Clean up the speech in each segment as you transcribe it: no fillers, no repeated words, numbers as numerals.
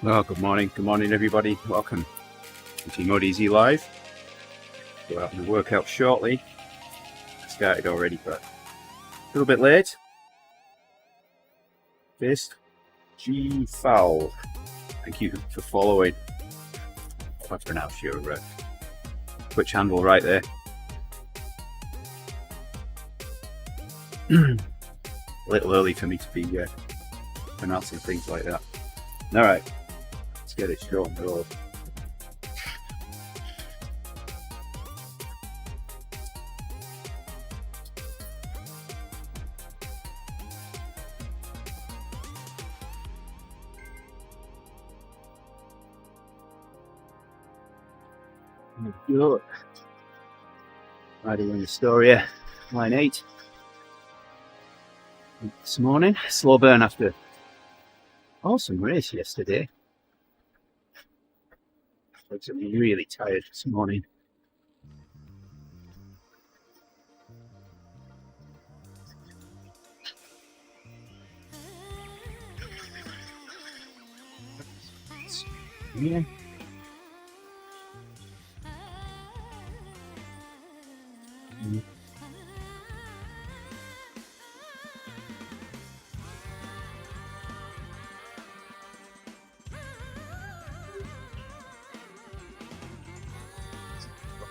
Well, good morning everybody. Welcome to TeamODZ Live. We're out in the workout shortly. Started already, but a little bit late. Fist G Foul. Thank you for following. If I pronounce your Twitch handle right there. A little early for me to be pronouncing things like that. All right, let's get it show and roll. Good. Riding in Astoria, line 8. This morning, slow burn after awesome race yesterday. Looks like I'm really tired this morning. Yeah.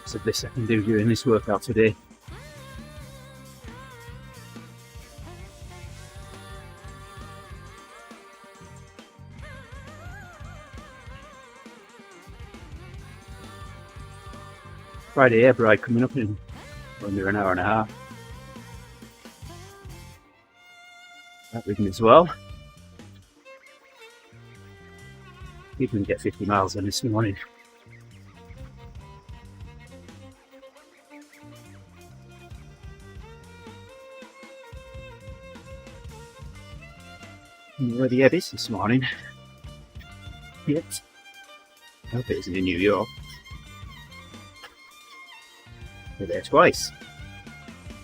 Lots of this I can do during this workout today. Friday air ride coming up in under an hour and a half. That with me as well. Even get 50 miles in this morning. Where the ebb is this morning. Yet. I hope it isn't in New York. We're there twice.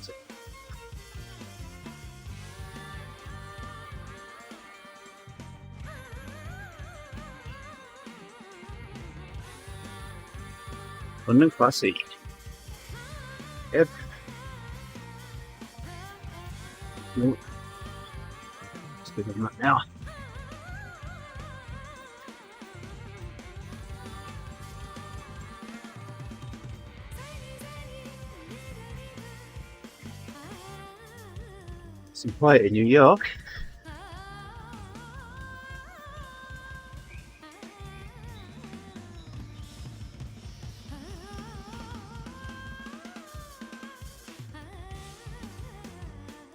So. London Classic. Ebb. No. Let's give them that now. Some quiet in New York.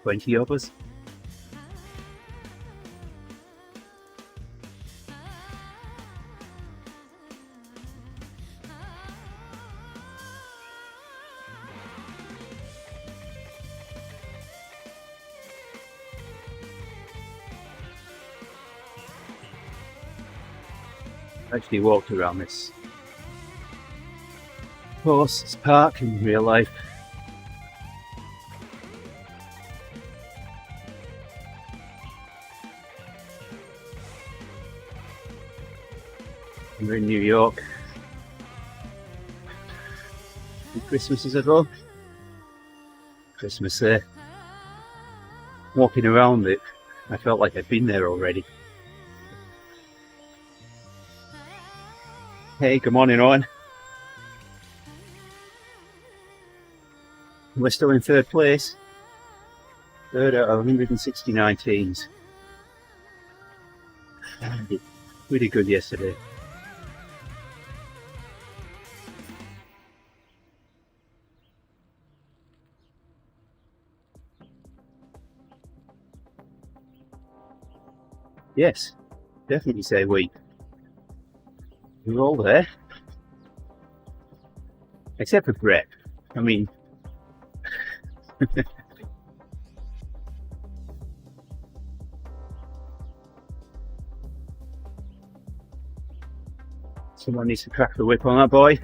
Plenty of us. Actually walked around this course, this park in real life. We're in New York. 2 Christmases ago. Christmas there. Walking around it, I felt like I'd been there already. Hey, good morning, Owen. We're still in 3rd place. 3rd out of 169 teams. We did good yesterday. Yes, definitely say we. We're all there. Except for Brett. I mean... Someone needs to crack the whip on that boy.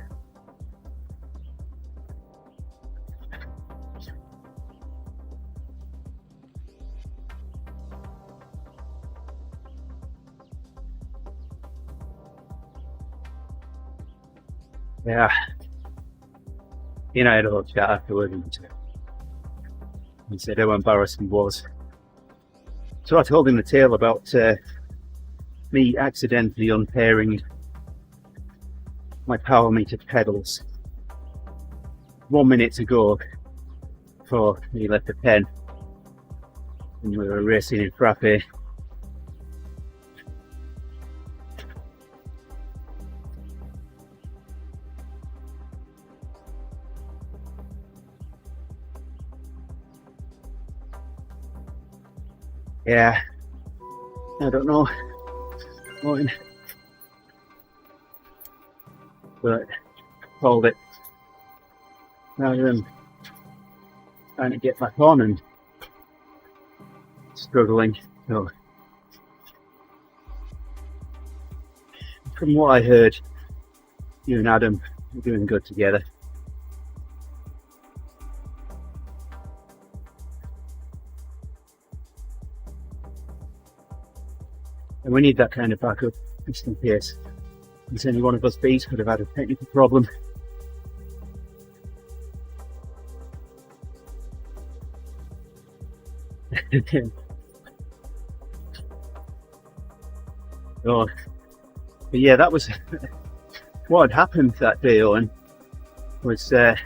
Yeah. You know, I had a little chat afterward and he said how embarrassed he was. So I told him the tale about me accidentally unpairing my power meter pedals 1 minute to go before he left the pen, and we were racing in Frappe. Yeah, I don't know, but called it. Now I'm trying to get back on and struggling. So, from what I heard, you and Adam are doing good together. And we need that kind of backup just in case. Because any one of us bees could have had a technical problem. Oh, but yeah, that was what had happened that day, Owen, was I'd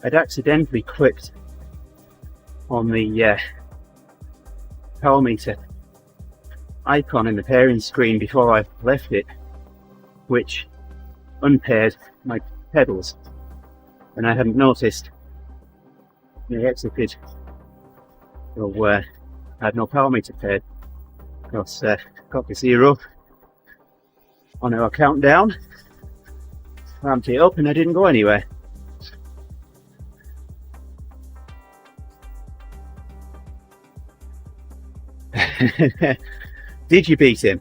accidentally clicked on the power meter icon in the pairing screen before I left it, which unpaired my pedals, and I hadn't noticed. I exited, so I had no power meter paired. Because got to 0 on our countdown, ramped it up, and I didn't go anywhere. Did you beat him?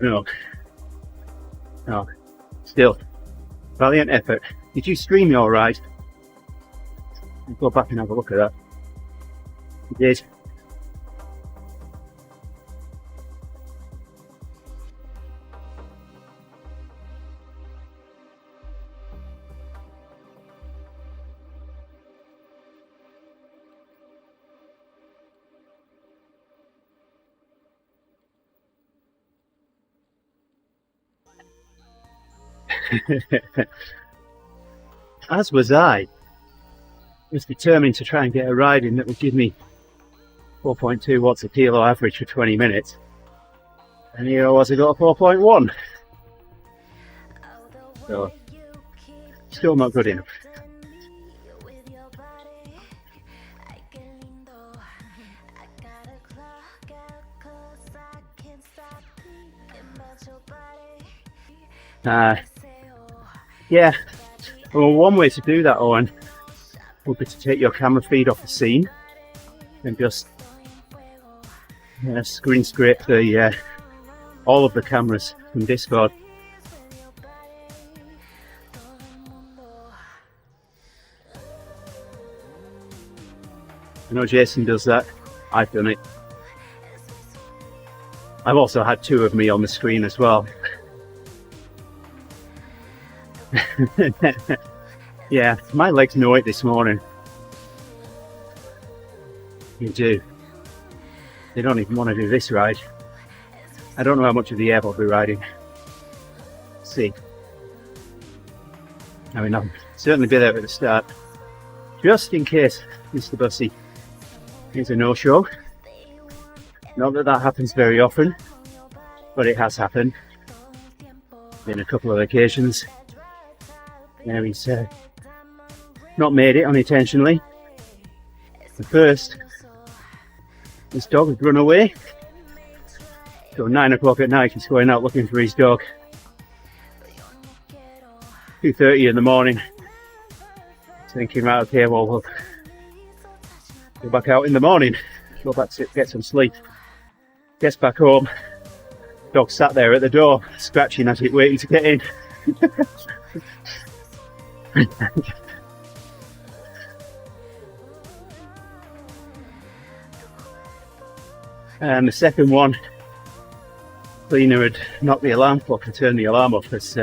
No. No. Still, valiant effort. Did you stream your ride? I'll go back and have a look at that. You did. As was I. Was determined to try and get a ride in that would give me 4.2 watts a kilo average for 20 minutes. And here I was, I got a 4.1. So, still not good enough. Yeah, well, one way to do that, Owen, would be to take your camera feed off the scene and just screen scrape the all of the cameras from Discord. I know Jason does that. I've done it. I've also had 2 of me on the screen as well. Yeah, my legs know it this morning. You do. They don't even want to do this ride. I don't know how much of the air I'll be riding. See. I mean, I'll certainly be there at the start. Just in case Mr. Bussy is a no-show. Not that that happens very often, but it has happened. Been a couple of occasions. There he's not made it unintentionally. The first, this dog had run away So 9 o'clock at night, he's going out looking for his dog. 2:30 in the morning, thinking, right, okay, well, we'll go back out in the morning, go back to get some sleep. Gets back home, dog sat there at the door, scratching at it, waiting to get in. And the second one, cleaner had knocked the alarm clock and turned the alarm off, because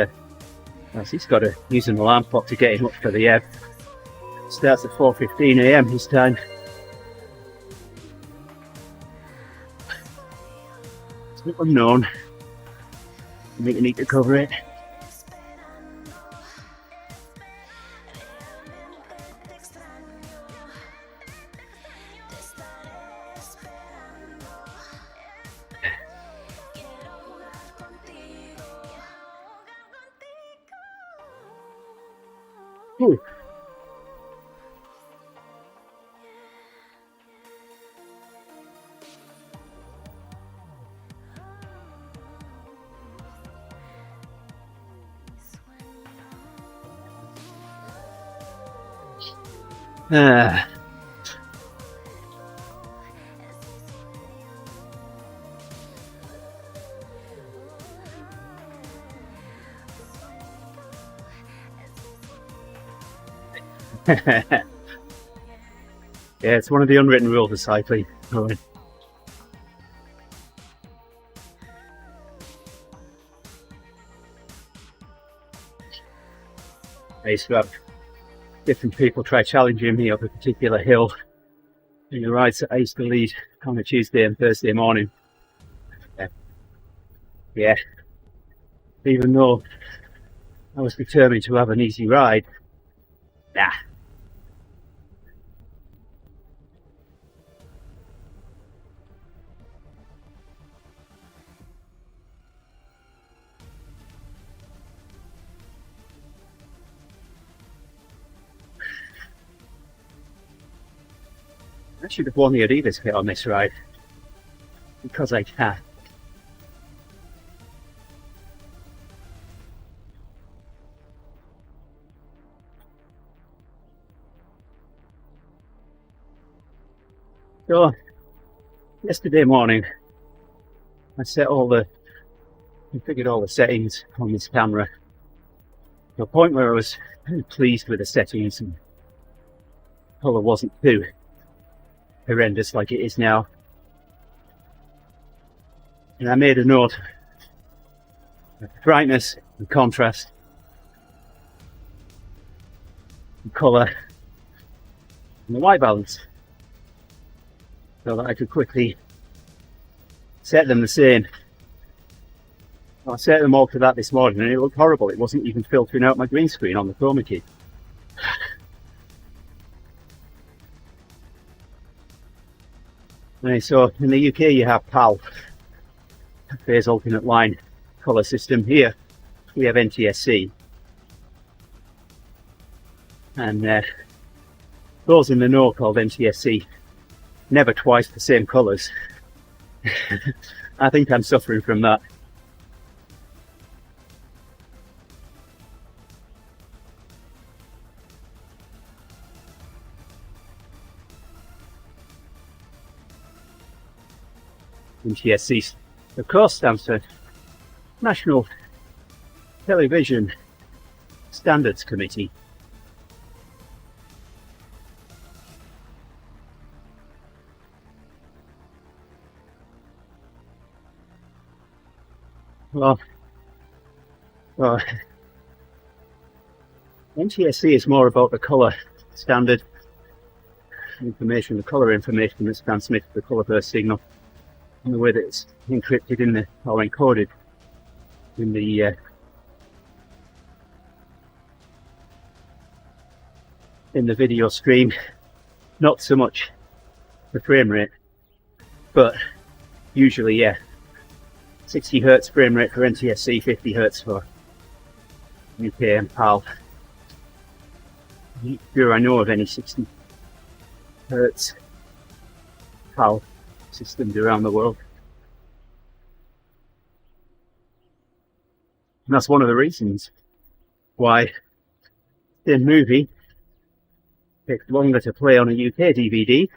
he's got to use an alarm clock to get him up for the ebb. Starts at 4:15 AM his time. It's not unknown. I think you need to cover it. Ooh. Ah. Yeah, it's one of the unwritten rules of cycling. I used to have different people try challenging me up a particular hill in the rides that I used to lead on a Tuesday and Thursday morning. Yeah, even though I was determined to have an easy ride, nah. I should have worn the Adidas kit on this ride, because I can. So, yesterday morning, I configured all the settings on this camera to a point where I was very pleased with the settings, and colour wasn't too horrendous like it is now. And I made a note of brightness and contrast and colour and the white balance, so that I could quickly set them the same. I set them all to that this morning and it looked horrible. It wasn't even filtering out my green screen on the chroma key. Right, so in the UK you have PAL, phase alternate line colour system. Here we have NTSC, and those in the know called NTSC, never twice the same colours. I think I'm suffering from that. NTSC, of course, stands for National Television Standards Committee. Well, NTSC is more about the colour standard information, the colour information that's transmitted the colour burst signal, and the way that it's encrypted in the, or encoded in the video stream. Not so much the frame rate, but usually, yeah, 60 Hz frame rate for NTSC, 50 Hz for UK and PAL. I'm not sure I know of any 60 Hz PAL systems around the world. And that's one of the reasons why the movie takes longer to play on a UK DVD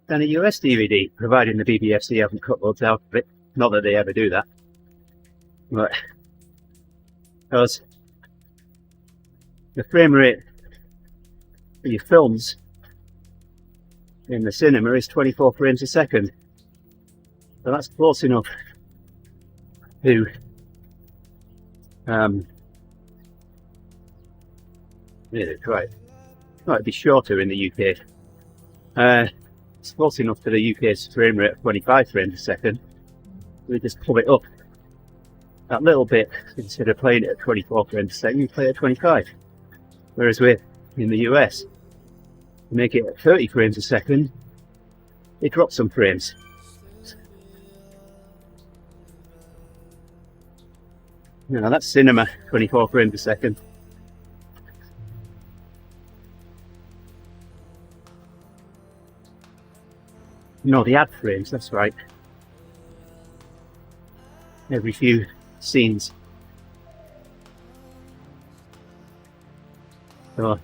than a US DVD, providing the BBFC haven't cut loads out of it. Not that they ever do that. But because the frame rate for your films in the cinema is 24 frames a second. So that's close enough to right. No, it'd be shorter in the UK. It's close enough to the UK's frame rate of 25 frames a second. We just pull it up that little bit. Instead of playing it at 24 frames a second, you play at 25. Whereas in the US, you make it at 30 frames a second, it drops some frames. Now that's cinema, 24 frames a second. No, the ad frames, that's right. Every few scenes. So,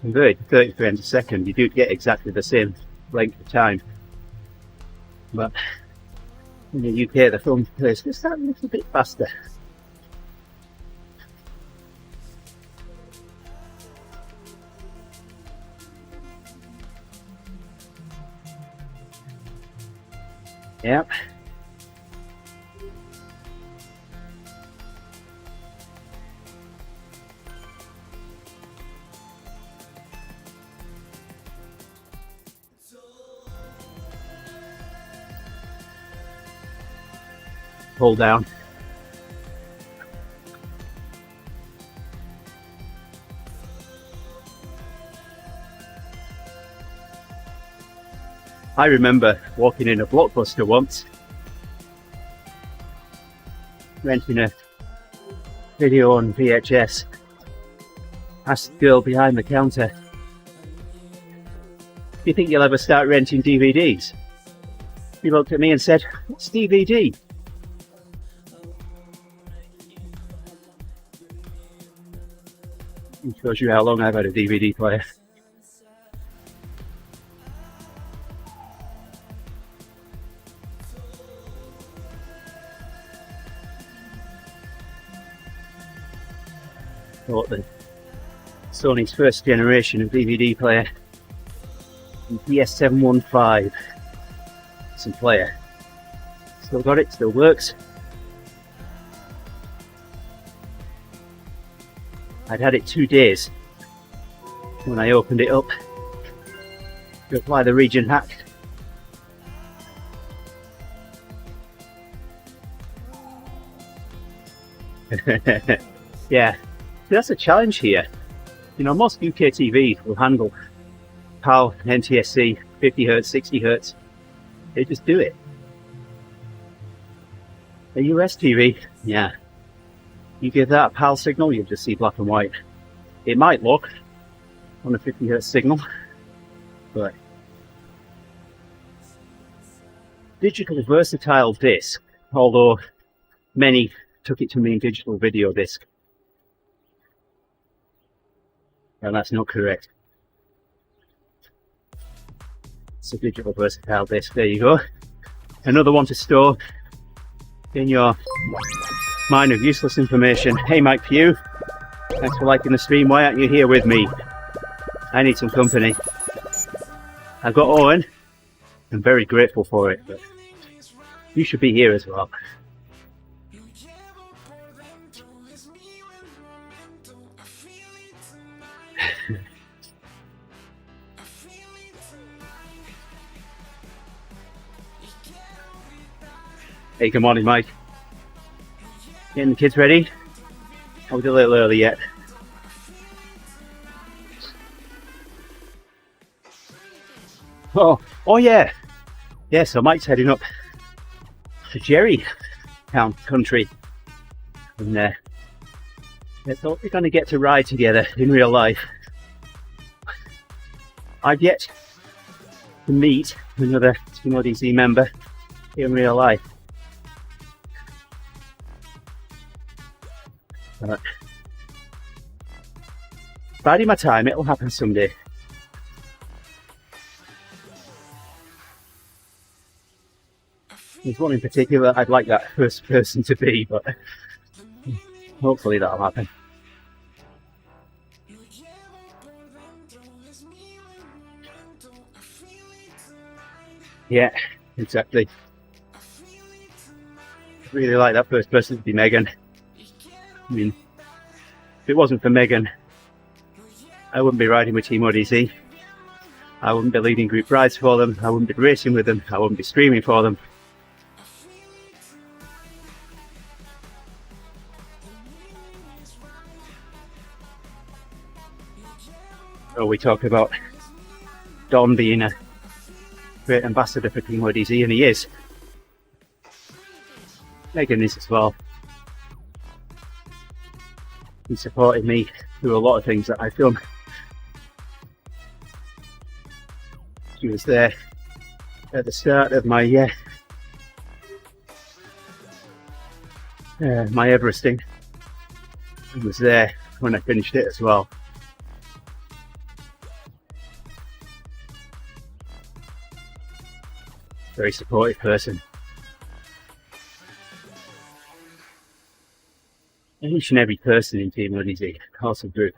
converted to 30 frames a second, you do get exactly the same length of time. But in the UK, the film plays just that little bit faster. Yep. Hold down. I remember walking in a Blockbuster once, renting a video on VHS. Asked the girl behind the counter, "Do you think you'll ever start renting DVDs?" She looked at me and said, "What's DVD?" It shows you how long I've had a DVD player. Thought that Sony's first generation of DVD player, PS715, some player. Still got it, still works. I'd had it 2 days when I opened it up to apply the region hack. Yeah, that's a challenge here. You know, most UK TV will handle PAL, NTSC, 50Hz, 60Hz. They just do it. A US TV, yeah. You give that a PAL signal, you'll just see black and white. It might look on a 50Hz signal, but digital versatile disc, although many took it to mean digital video disc. And that's not correct. It's a digital versatile disc, there you go. Another one to store in your mine of useless information. Hey Mike Pugh, thanks for liking the stream. Why aren't you here with me? I need some company. I've got Owen. I'm very grateful for it, but you should be here as well. Hey, good morning, Mike. Getting the kids ready? I was a little early yet. Oh yeah. Yeah, so Mike's heading up to Jerry Town country. And I thought we're going to get to ride together in real life. I've yet to meet another TeamODZ member in real life. biding my time, it'll happen someday. There's one in particular I'd like that first person to be, but hopefully that'll happen. Yeah, exactly. I'd really like that first person to be Megan. I mean, if it wasn't for Megan, I wouldn't be riding with TeamODZ. I wouldn't be leading group rides for them. I wouldn't be racing with them. I wouldn't be streaming for them. Oh, we talk about Don being a great ambassador for TeamODZ, and he is. Megan is as well. He supported me through a lot of things that I've done. She was there at the start of my my Everesting, and was there when I finished it as well. Very supportive person. Each and every person in TeamODZ, awesome group.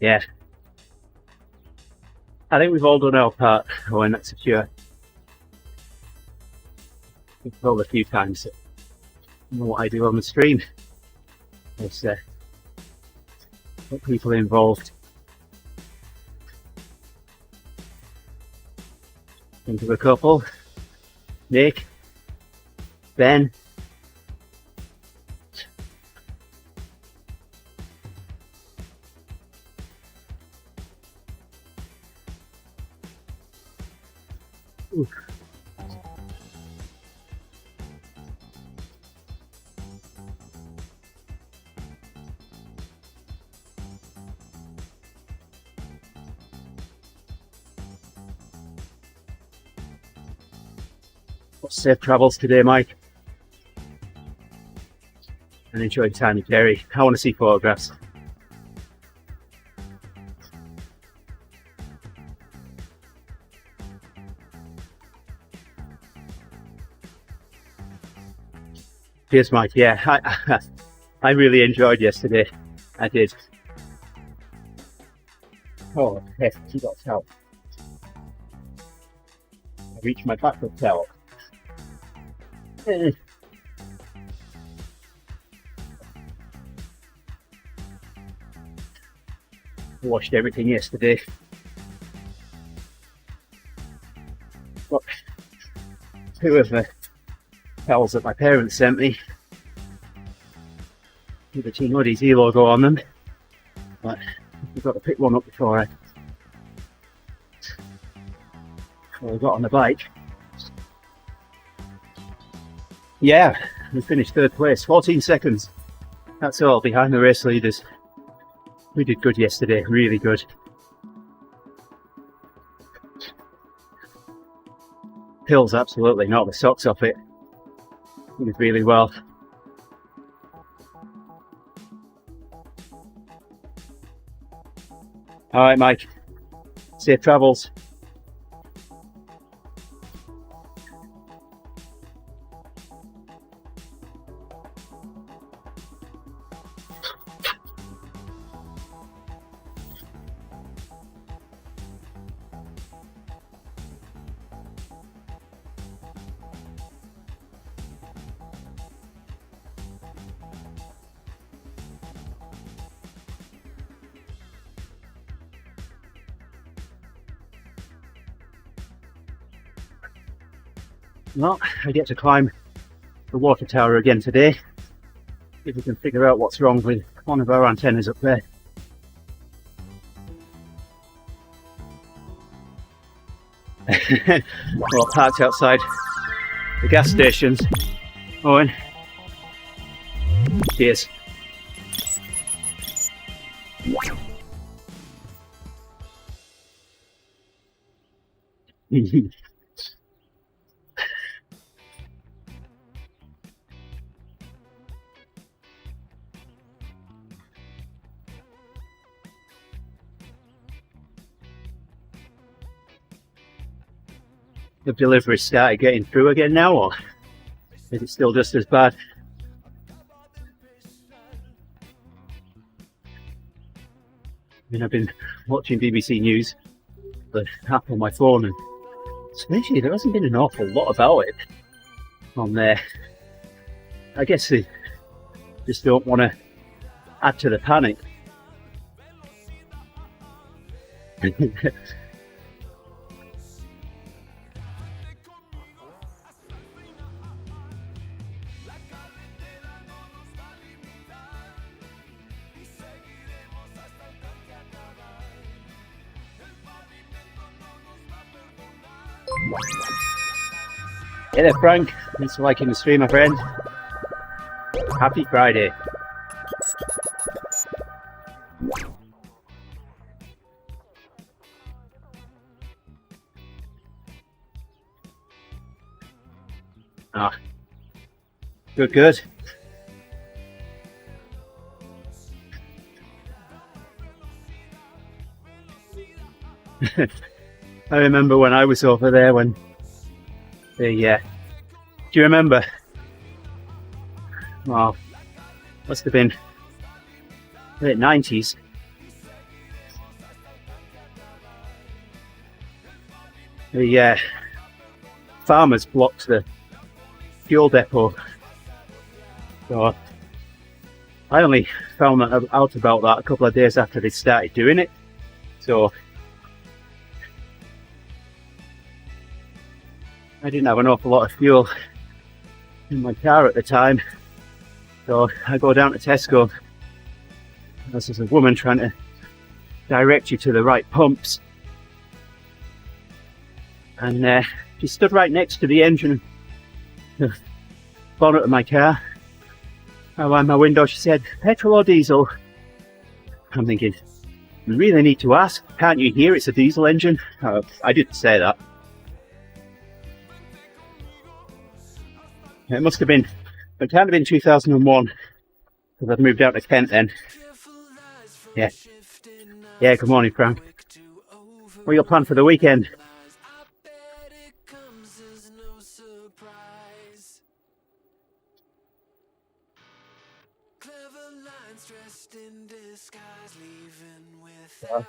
Yeah. I think we've all done our part when that's secure. We've told a few times that what I do on the stream is get people involved. Think of a couple: Nick, Ben, ooh. Safe travels today, Mike, and enjoy time with Jerry. I want to see photographs. Cheers, Mike. Yeah, I really enjoyed yesterday. I did. Oh, yes, you got towel. I reached my back with towel. Washed everything yesterday. Got two of the towels that my parents sent me with the TeamODZ logo on them, but I've got to pick one up before I got on the bike. Yeah, we finished third place, 14 seconds. That's all, behind the race leaders. We did good yesterday, really good. Hills absolutely knocked the socks off it. He did really well. Alright, Mike, safe travels. Well, I get to climb the water tower again today. See if we can figure out what's wrong with one of our antennas up there. Well, parked outside the gas stations. Owen. Cheers. The delivery started getting through again now, or is it still just as bad? I mean, I've been watching BBC News, the app on my phone, and especially there hasn't been an awful lot about it on there. I guess they just don't want to add to the panic. Hey there, Frank. Thanks for liking the stream, my friend. Happy Friday. Ah, good, good. I remember when I was over there when do you remember? Well, must have been late 90s. The farmers blocked the fuel depot. So I only found out about that a couple of days after they started doing it. So I didn't have an awful lot of fuel in my car at the time. So I go down to Tesco. There's a woman trying to direct you to the right pumps. And she stood right next to the engine, the bonnet of my car. Around my window she said, petrol or diesel? I'm thinking, you really need to ask. Can't you hear it's a diesel engine? I didn't say that. It must have been, it can't have been 2001, because I've moved out to Kent then. Yeah. Yeah, good morning, Frank. What are your plans for the weekend? Uh,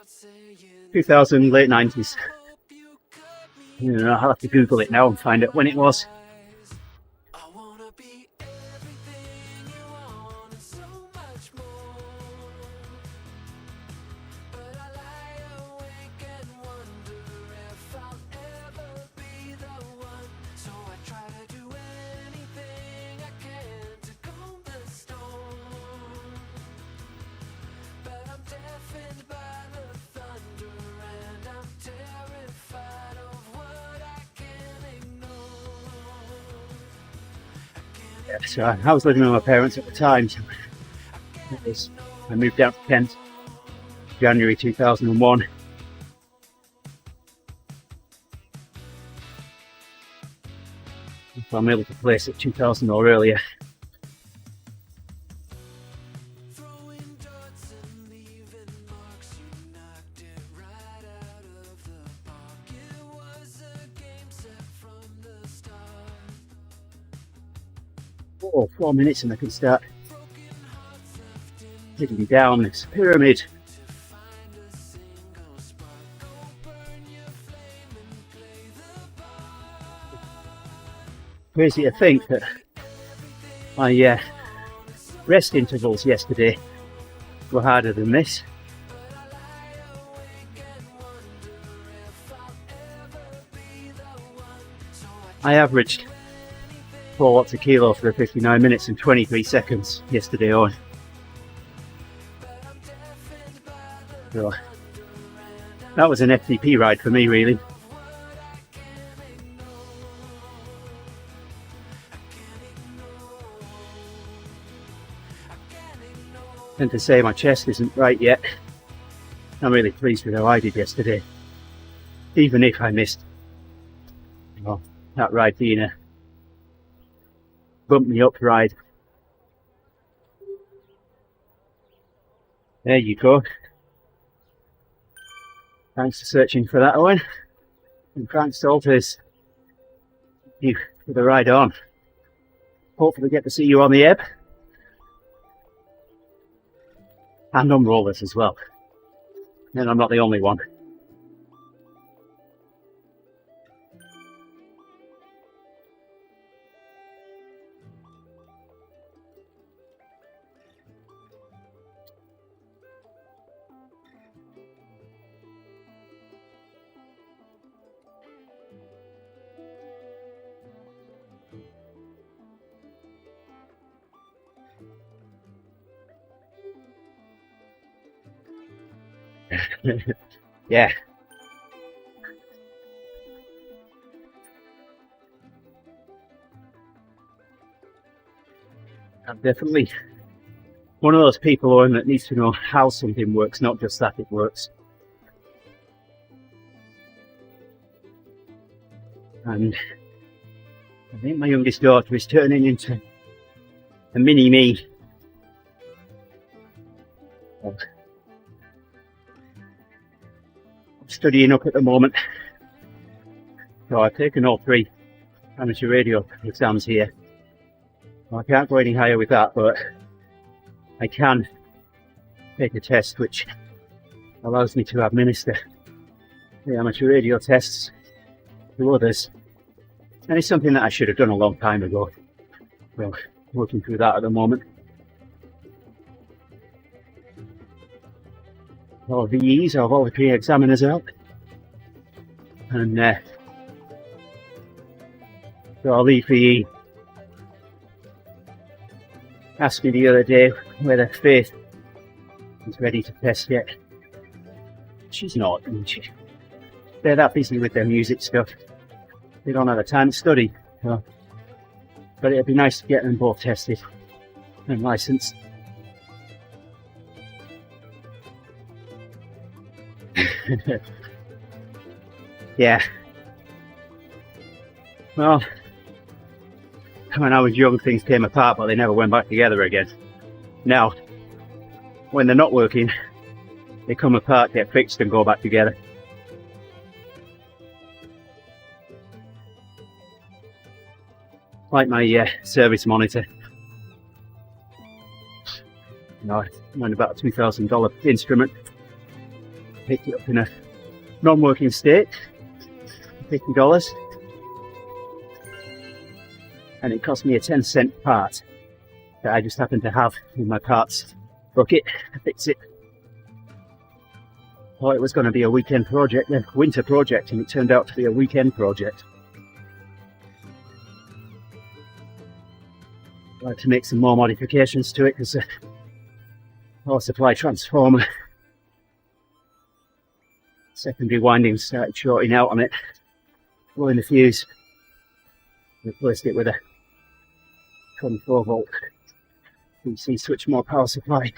2000, late 90s. You know, I'll have to Google it now and find out when it was. So I was living with my parents at the time. So I moved down to Kent, January 2001. So I'm able to place it 2000 or earlier. Oh, 4 minutes and I can start digging down this pyramid. Crazy to think that my rest intervals yesterday were harder than this. I averaged 4 watts a kilo for 59 minutes and 23 seconds yesterday on. So that was an FTP ride for me, really. And to say my chest isn't right yet, I'm really pleased with how I did yesterday, even if I missed Oh, that ride being a bump me up ride. There you go. Thanks for searching for that, Owen. And thanks to Alters you for the ride on. Hopefully get to see you on the ebb. And on rollers as well. And I'm not the only one. Yeah. I'm definitely one of those people, Owen, that needs to know how something works, not just that it works. And I think my youngest daughter is turning into a mini me. I'm studying up at the moment. So I've taken all 3 amateur radio exams here. I can't go any higher with that, but I can take a test which allows me to administer the amateur radio tests to others. And it's something that I should have done a long time ago. Well, working through that at the moment. All VEs, or voluntary examiners out. And so I'll leave VE. Asked me the other day whether Faith is ready to test yet. She's not, isn't she? They're that busy with their music stuff. They don't have the time to study. So. But it'd be nice to get them both tested and licensed. Yeah. Well, when I was young, things came apart, but they never went back together again. Now, when they're not working, they come apart, get fixed, and go back together. Like my service monitor. You know, it's about a $2,000 instrument. Picked it up in a non-working state, $50. And it cost me a 10-cent part that I just happened to have in my parts bucket to fix it. Thought it was going to be a weekend project, a winter project, and it turned out to be a weekend project. I'd like to make some more modifications to it because the power supply transformer secondary windings started shorting out on it, blowing the fuse. Replaced it with a 24 volt DC switch more power supply.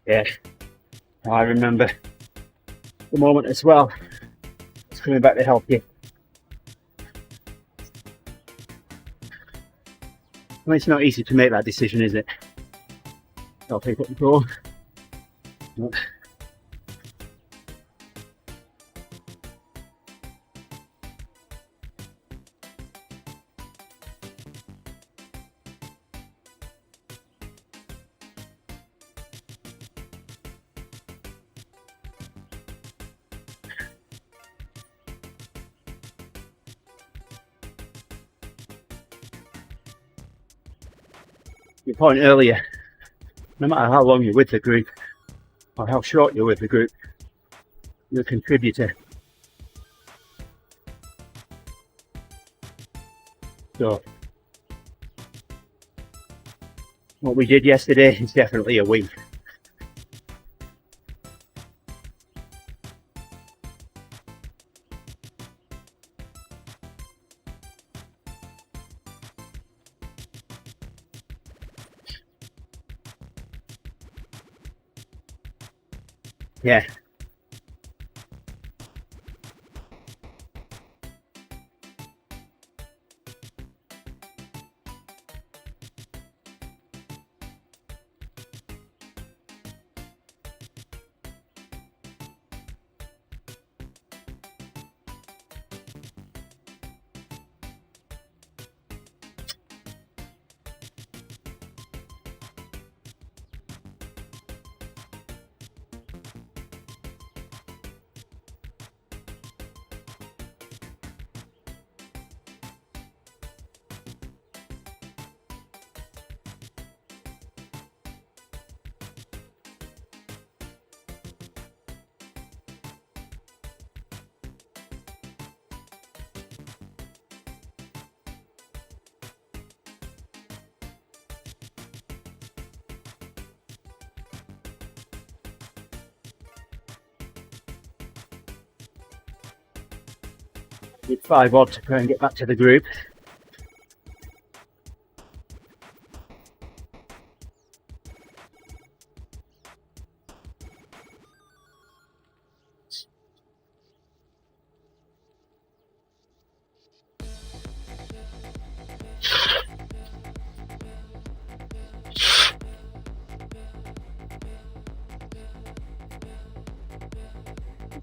Yeah, I remember the moment as well. It's coming back to help you. Well, it's not easy to make that decision, is it? I'll pick up and go. your point earlier, no matter how long you're with the group or how short you're with the group, you're a contributor. So what we did yesterday is definitely a win. Yeah. Did 5 odd to try and get back to the group.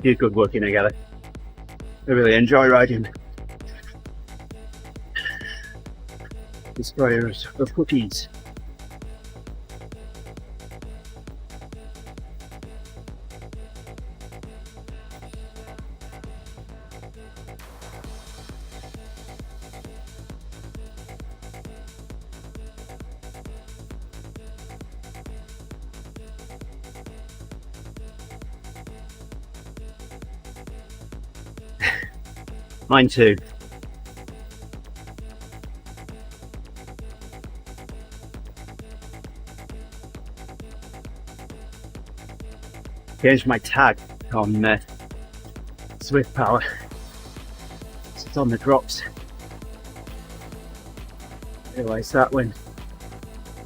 Do good working together. I really enjoy riding Destroyers of Cookies. Mine too. Changed my tag on Swift Power. It's on the drops. Realised that when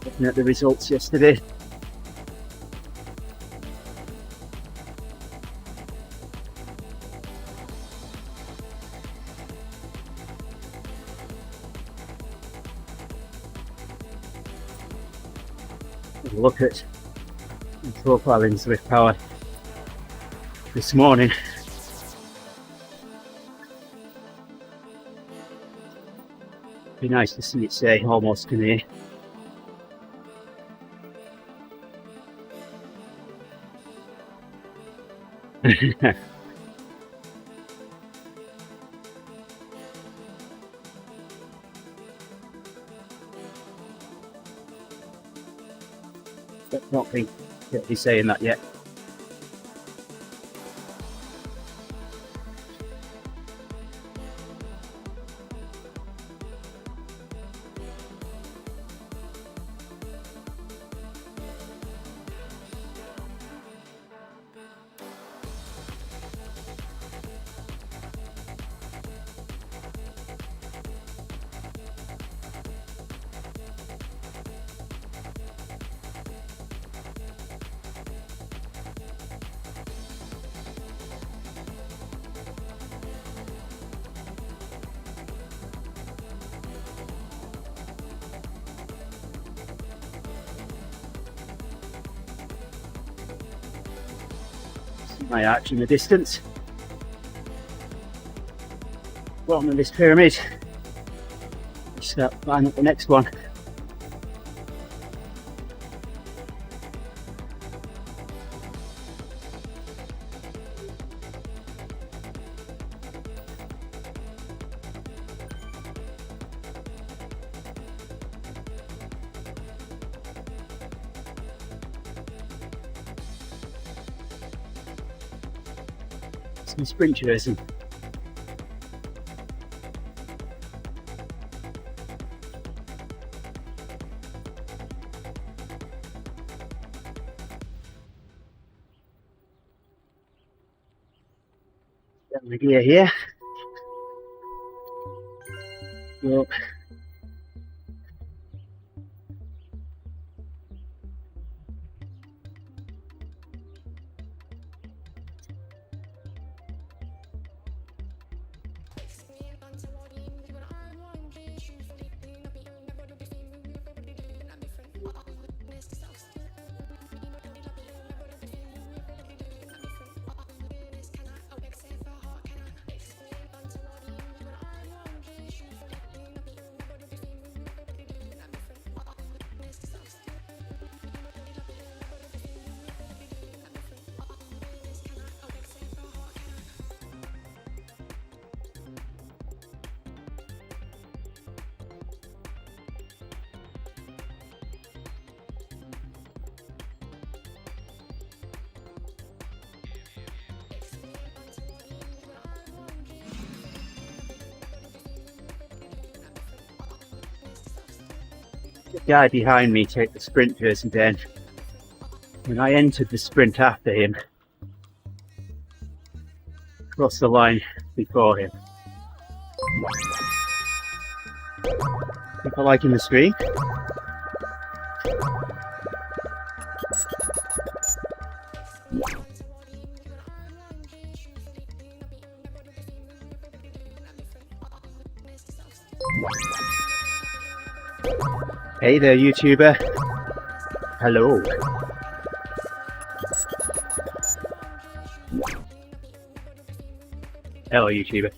looking at the results yesterday. Look at the profile in Swift Power this morning. Be nice to see it say almost to me. Don't think that he's saying that yet. My arch in the distance. Bottom of this pyramid. Start line up the next one. some sprint jersey. Got the gear here. Well, the guy behind me take the sprint jersey then. When I entered the sprint after him, crossed the line before him. People liking the screen? Hey there, YouTuber. Hello. Hello, YouTuber.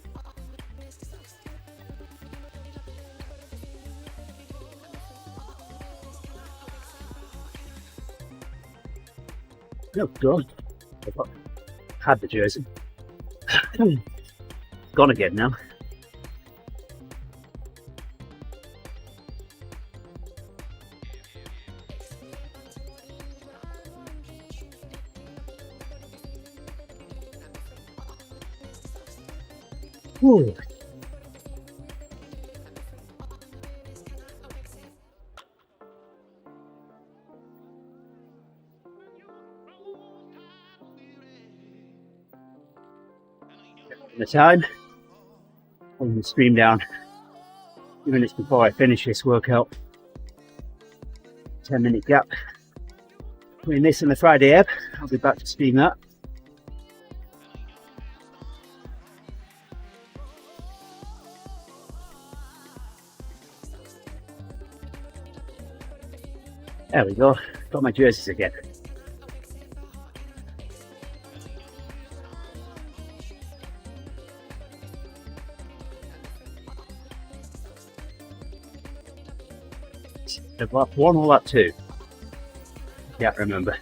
Oh God, I've had the jersey. Gone again now. Ooh. The time, I'm going to stream down 2 minutes before I finish this workout. 10-minute gap between this and the Friday ebb. I'll be back to stream that. There we go, got my jerseys again. The lap 1 or lap 2? Can't remember.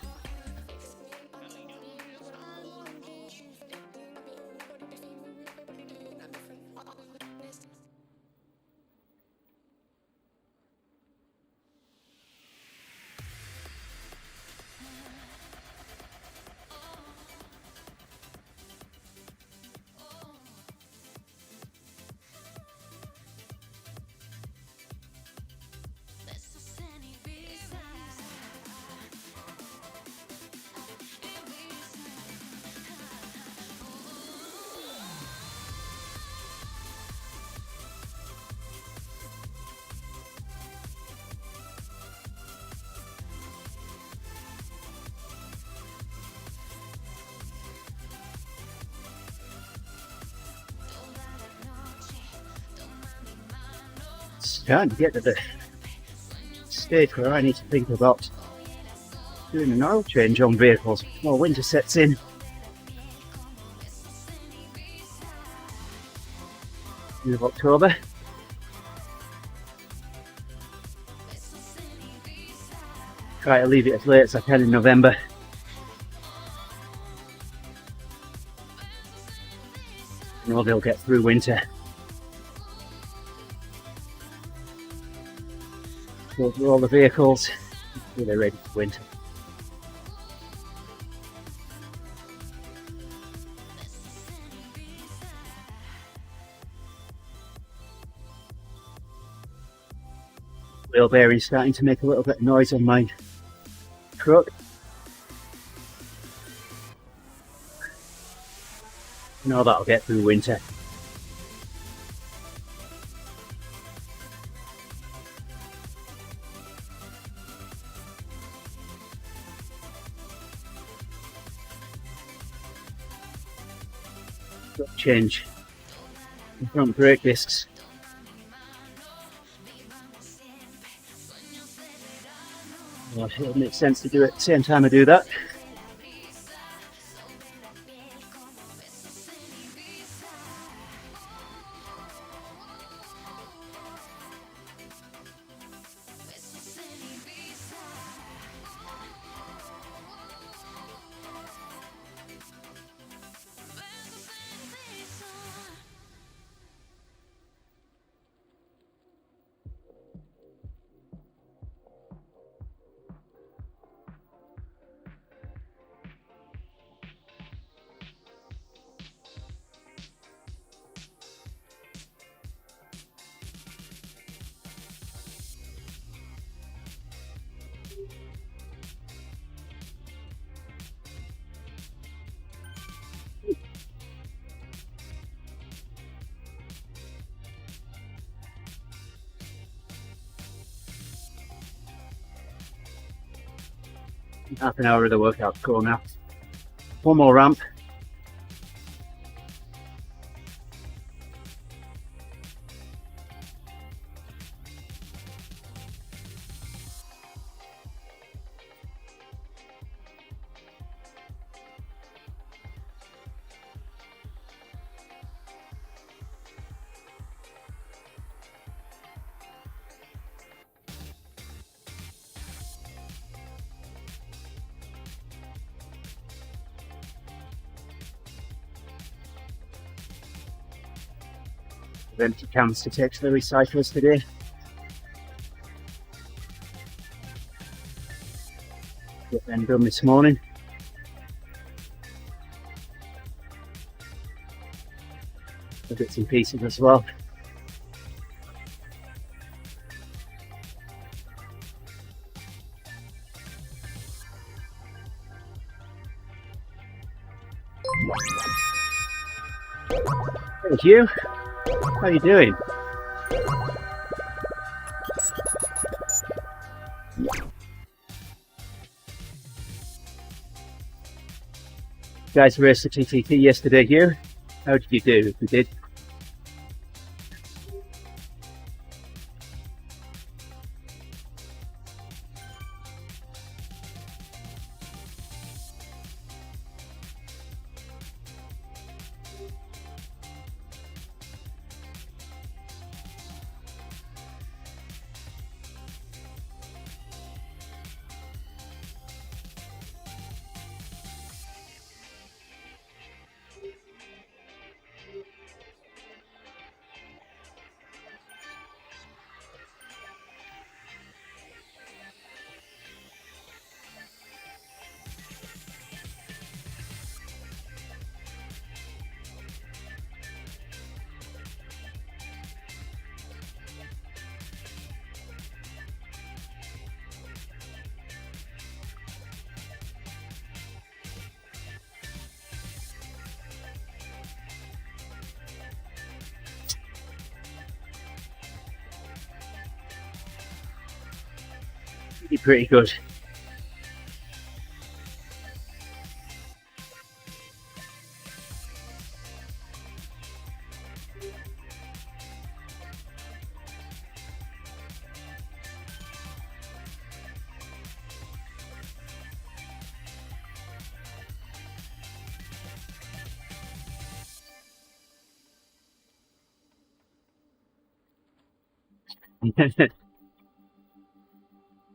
Starting to get to the stage where I need to think about doing an oil change on vehicles while winter sets in. End of October. Try to leave it as late as I can in November. I know they'll get through winter. Go through all the vehicles until they're ready for winter. Wheel bearing starting to make a little bit of noise on my truck. No, that'll get through winter. Got to change the front brake discs. Well, it'll make sense to do it at the same time I do that. Half an hour of the workout to go now. One more ramp. Empty cans to take to the recyclers today. Get them done this morning. The bits and pieces as well. Thank you. How are you doing? Guys raced the TTT yesterday here. How did you do if you did? You're pretty good.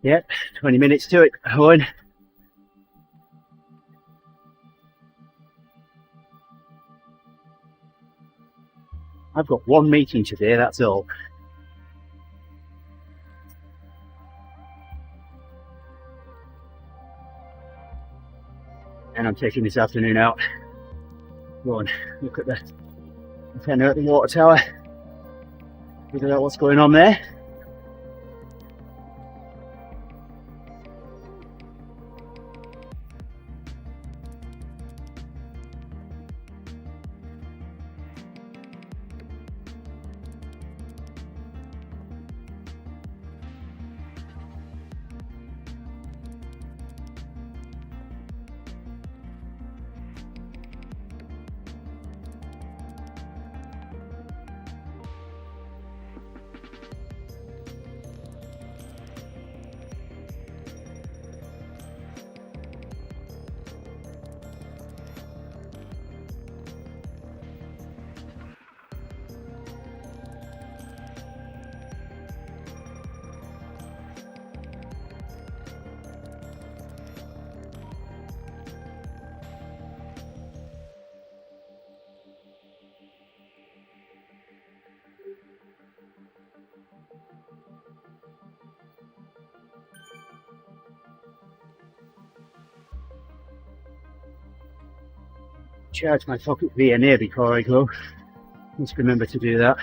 Yep, 20 minutes to it, Owen. I've got one meeting today, that's all. And I'm taking this afternoon out. Go on, look at the antenna at the water tower. Figure out what's going on there. charge my pocket VNA before I go. Must remember to do that.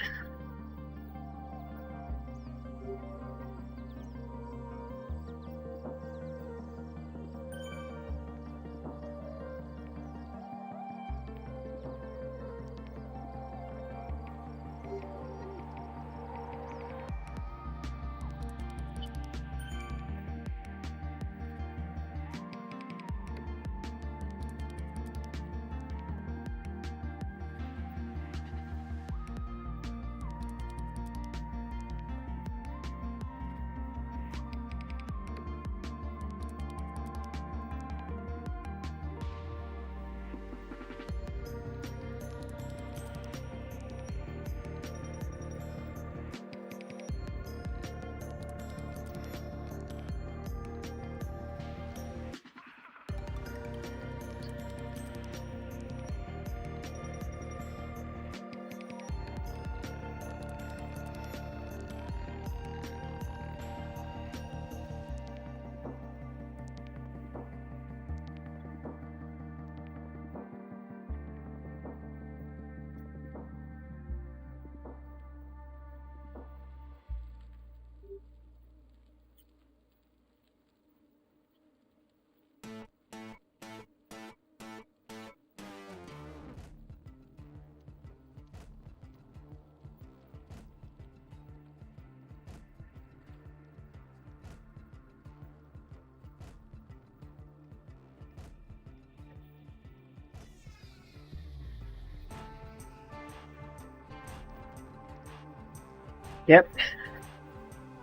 Yep,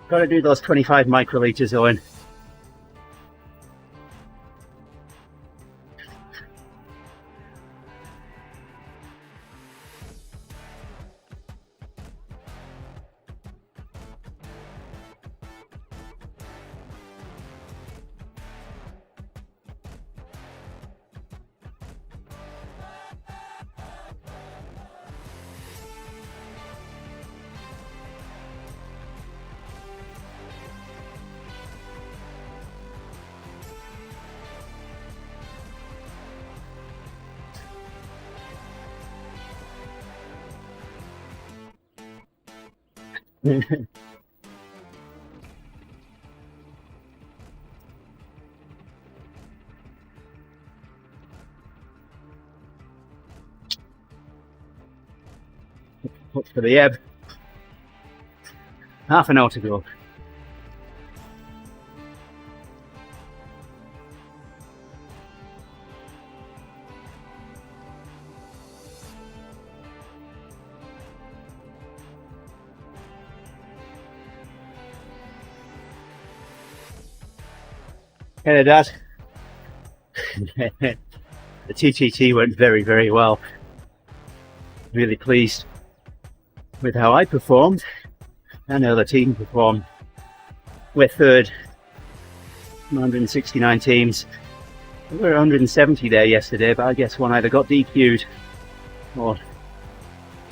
got to do those 25 microliters, Owen. Up for the ebb. Half an hour to go. Hello, Dad. The TTT went very, very well. Really pleased with how I performed and how the team performed. We're third, 169 teams. We were 170 there yesterday, but I guess one either got DQ'd or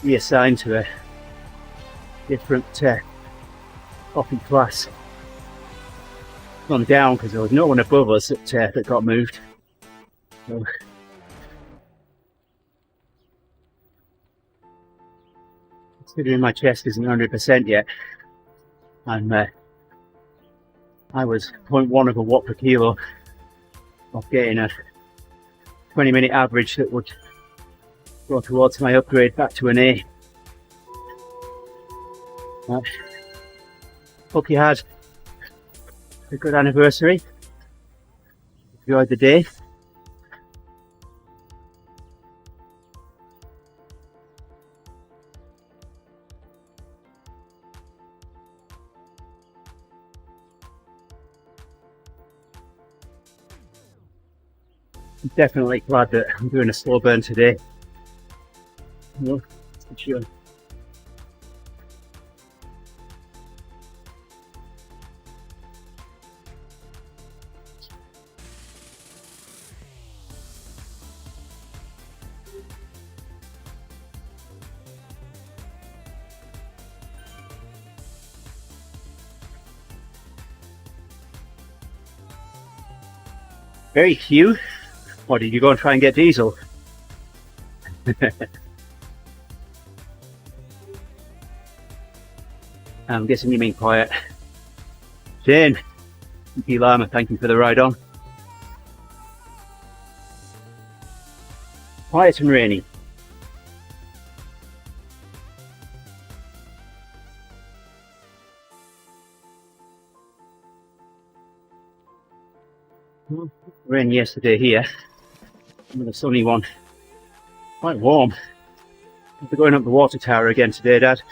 reassigned to a different coffee class. Gone down because there was no one above us that got moved. So, considering my chest isn't 100% yet, I was 0.1 of a watt per kilo of getting a 20-minute average that would go towards my upgrade back to an A. Hope you had a good anniversary. Enjoyed the day. I'm definitely glad that I'm doing a slow burn today. No, for sure. Very few. Or did you go and try and get diesel? I'm guessing you mean quiet. Shane, Lama, thank you for the ride on. Quiet and rainy. Rain yesterday here. Another sunny one. Quite warm. We're going up the water tower again today, Dad.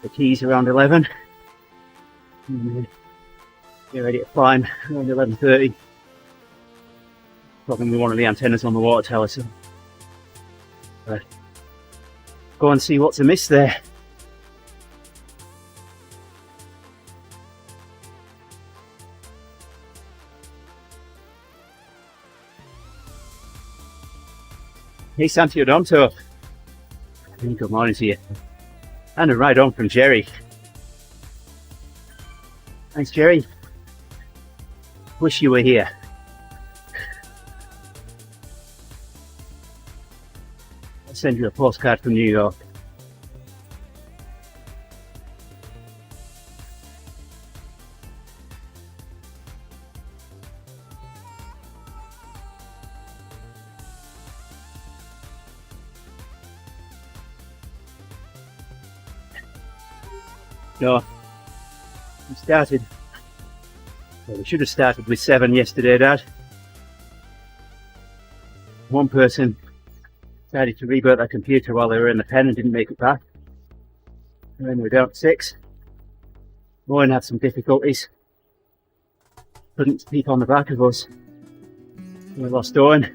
The keys around 11. Get ready to climb around 11:30. Probably one of the antennas on the water tower, so go and see what's amiss there. Hey Santi Odonto. Good morning to you. And a ride on from Jerry. Thanks, Jerry. Wish you were here. I'll send you a postcard from New York. No, we started, well, we should have started with 7 yesterday, Dad. One person decided to reboot their computer while they were in the pen and didn't make it back. And then we were down to 6. Owen had some difficulties. Couldn't keep on the back of us. We lost Owen.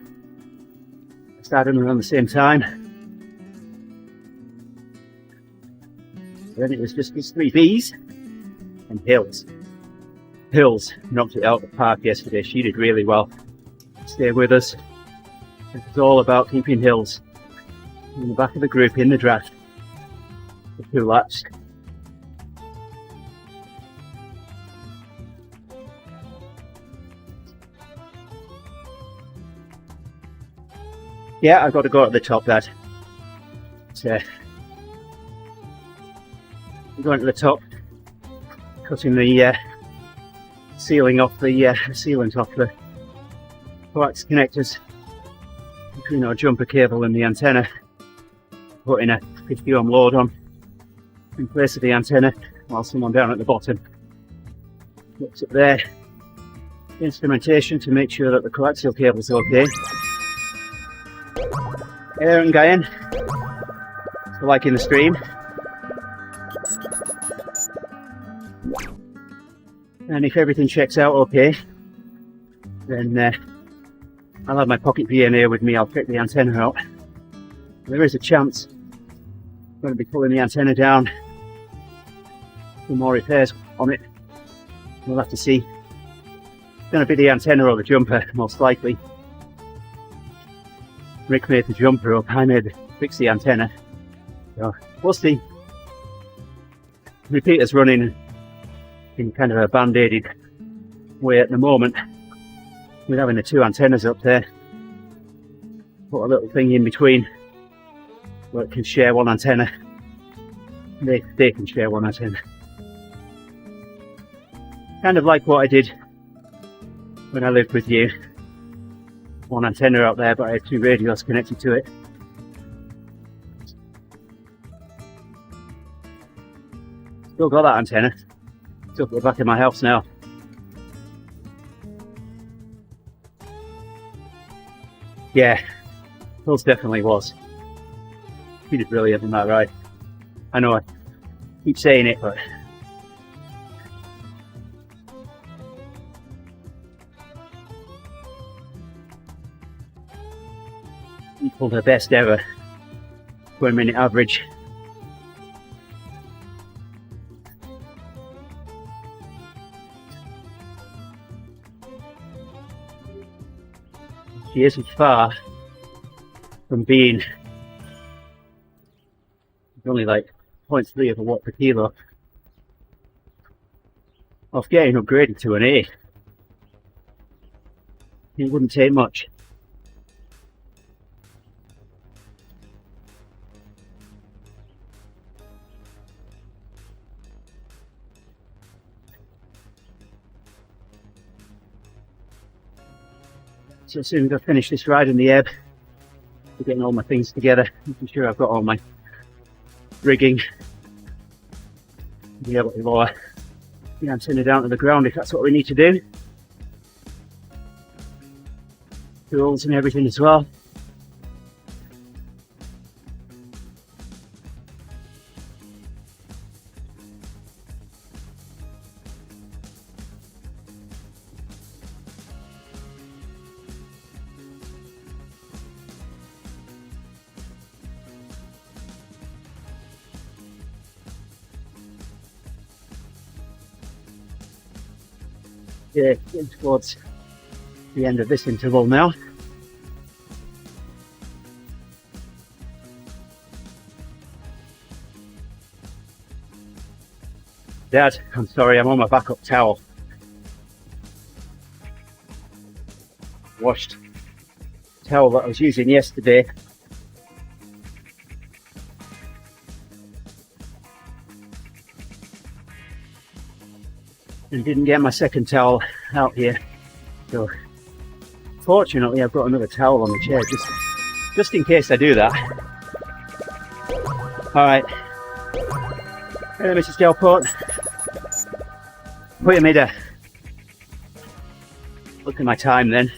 I started around the same time. Then it was just these 3 Bs and Hills. Hills knocked it out of the park yesterday. She did really well. Stay with us. It was all about keeping Hills in the back of the group in the draft. The 2 laps. Yeah, I've got to go at the top, Dad. So, going to the top, cutting the sealing off the sealant off the coax connectors between our jumper cable and the antenna, putting a 50 ohm load on in place of the antenna while someone down at the bottom looks up there. Instrumentation to make sure that the coaxial cable is okay. Aaron Guyan, for liking the stream. And if everything checks out okay, then I'll have my pocket VNA with me. I'll check the antenna out. There is a chance I'm going to be pulling the antenna down. Some more repairs on it. We'll have to see. It's going to be the antenna or the jumper, most likely. Rick made the jumper up. I made fix the antenna. So we'll see. Repeater's running in kind of a band-aided way at the moment. We're having the 2 antennas up there. Put a little thing in between where it can share one antenna. They can share one antenna. Kind of like what I did when I lived with you. One antenna out there, but I had 2 radios connected to it. Still got that antenna. It's up at the back of my house now. Yeah, Hills definitely was. He did brilliant in that ride. I know I keep saying it, but he pulled her best ever 1-minute average. She isn't far from being only like 0.3 of a watt per kilo off getting upgraded to an A. It wouldn't take much. So as soon as I finish this ride in the ebb, I'm getting all my things together, making sure I've got all my rigging, be able to lower the antenna down to the ground if that's what we need to do. Tools and everything as well. Yeah, getting towards the end of this interval now. Dad, I'm sorry, I'm on my backup towel. Washed the towel that I was using yesterday. And didn't get my second towel out here. So fortunately I've got another towel on the chair just in case I do that. Alright. Hello Mrs. Delport. Put your middle. Look at my time then.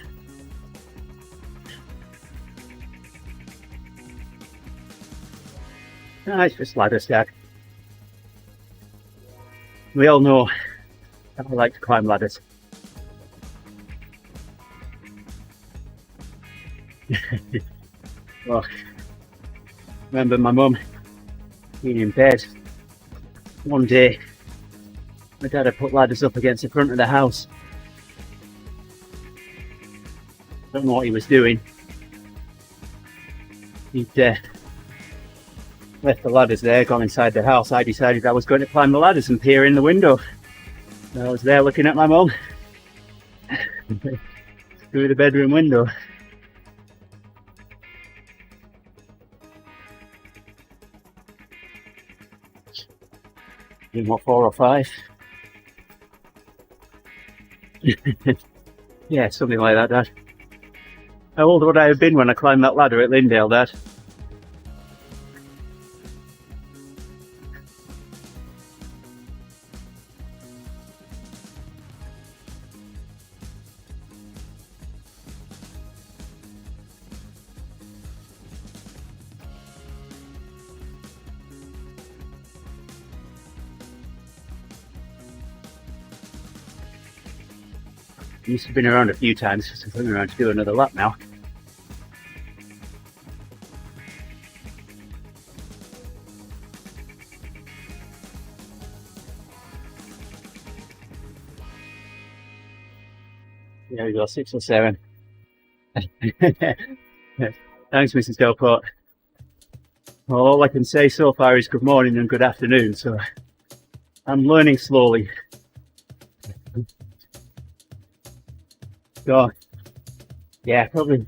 Nice for ladder stack. We all know I like to climb ladders. Well, remember my mum being in bed one day. My dad had put ladders up against the front of the house. Don't know what he was doing. He'd left the ladders there, gone inside the house. I decided I was going to climb the ladders and peer in the window. I was there looking at my mum through the bedroom window. In what, 4 or 5? Yeah, something like that, Dad. How old would I have been when I climbed that ladder at Lindale, Dad? Used to have been around a few times, so I'm coming around to do another lap now. There we go, 6 or 7. Thanks, Mrs. Delport. Well, all I can say so far is good morning and good afternoon, so I'm learning slowly. So, yeah, probably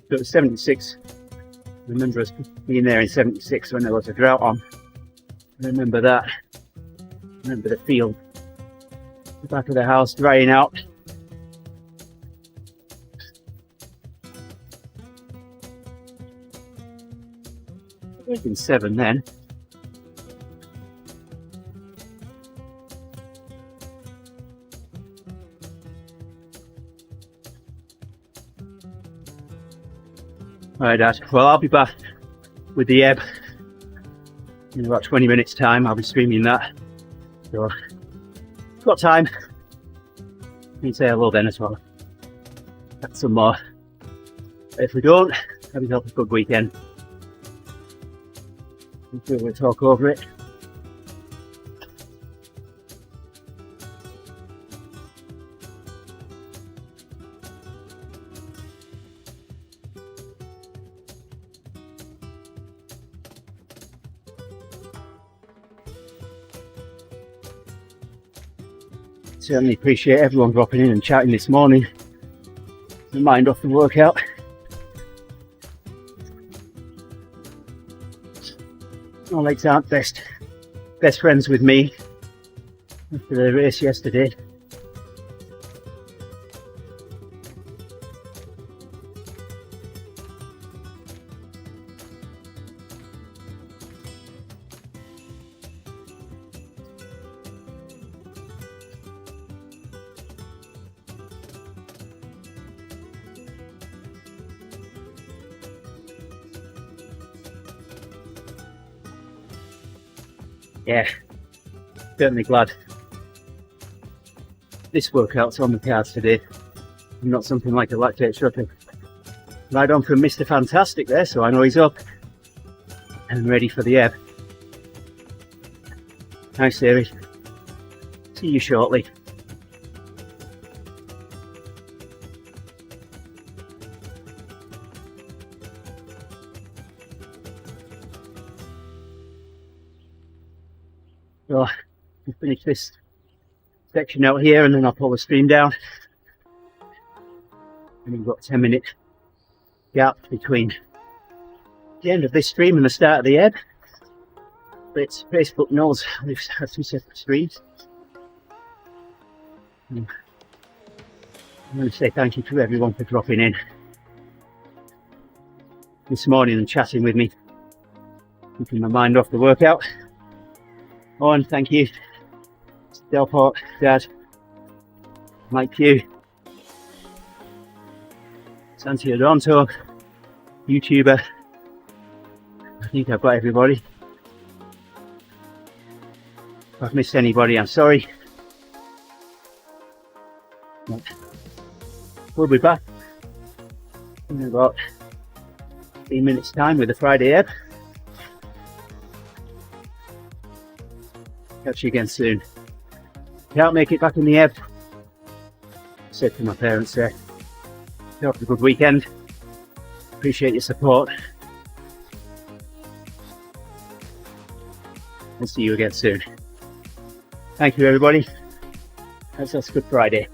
it was 76. I remember us being there in 76 when there was a drought on. I remember that. I remember the field, the back of the house drying out. It was in 7 then. Alright, Dad. Well, I'll be back with the ebb in about 20 minutes time. I'll be streaming that. So, if you've got time, you can say hello then as well. That's some more. But if we don't, have yourself a good weekend. I'm sure we'll talk over it. Certainly appreciate everyone dropping in and chatting this morning. The mind off the workout. My legs aren't best friends with me after the race yesterday. yeah, certainly glad this workout's on the cards today, not something like a lactate shuttle. Right on from Mr. Fantastic there, so I know he's up and ready for the ebb. Nice series. See you shortly. So I'll finish this section out here and then I'll pull the stream down. And we've got a 10-minute gap between the end of this stream and the start of the ebb. But Facebook knows we've had two separate streams. I'm going to say thank you to everyone for dropping in this morning and chatting with me, keeping my mind off the workout. Oh, and thank you, Delport, Dad, Mike Q, Santi Adonto, YouTuber. I think I've got everybody. If I've missed anybody, I'm sorry. But we'll be back in about 3 minutes time with the Friday ebb. Catch you again soon. Can't make it back in the ebb. I said to my parents there, have a good weekend. Appreciate your support. We'll see you again soon. Thank you everybody. That's Good Friday.